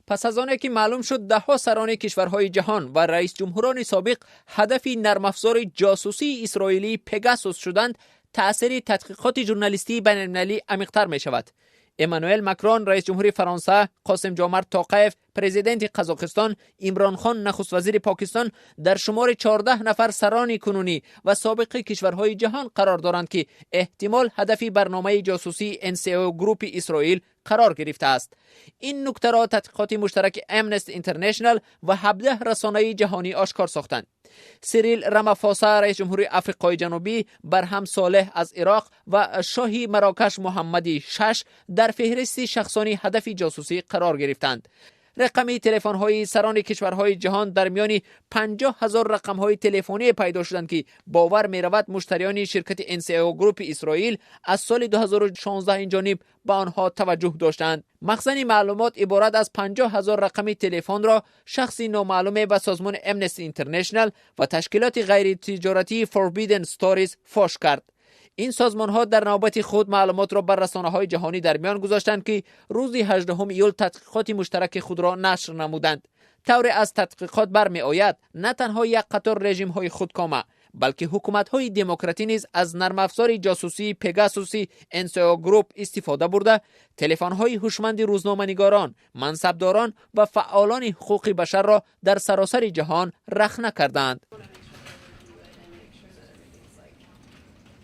پس از آنکه که معلوم شد ده‌ها سران کشورهای جهان و رئیس جمهوران سابق هدف نرم افزار جاسوسی اسرائیلی پگاسوس شدند، تأثیر تحقیقات ژورنالیستی بین‌المللی عمیق‌تر می شود. امانوئل ماکرون رئیس جمهوری فرانسه، قاسم جومرت توقیف پرزیدنت قزاقستان، عمران خان نخست وزیر پاکستان در شمار 14 نفر سران کنونی و سابق کشورهای جهان قرار دارند که احتمال هدف برنامه جاسوسی NSO گروپ اسرائیل قرار گرفته است. این نکته را تحقیقات مشترک امنستی اینترنشنال و 17 رسانه جهانی آشکار ساختند. سیریل رامافوسا رئیس جمهوری آفریقای جنوبی، برهم صالح از عراق و شاهی مراکش محمدی 6 در فهرست شخصانی هدف جاسوسی قرار گرفتند. رقمی تلفن‌های سران کشورهای جهان در میان 50,000 رقم‌های تلفنی پیدا شدند که باور می‌رود مشتریان شرکت NSO گروپ اسرائیل از سال 2016 این جانب به آنها توجه داشتند. مخزن معلومات عبارت از 50,000 رقم تلفن را شخصی نامعلوم به سازمان امنستی اینترنشنال و تشکیلات غیر تجارتی فوربیدن ستوریز فاش کرد. این سازمان ها در نوبت خود معلومات را بر رسانه های جهانی در میان گذاشتند که روز 18 ایول تحقیقات مشترک خود را نشر نمودند. طور از تحقیقات برمی آید نه تنها یک قطار رژیم های خودکامه بلکه حکومت های دموکراتی نیز از نرم افزار جاسوسی پگاسوسی NSO گروپ استفاده برده تلفن های هوشمند روزنامه‌نگاران، منصبداران و فعالان حقوق بشر را در سراسر جهان رخنه کردند.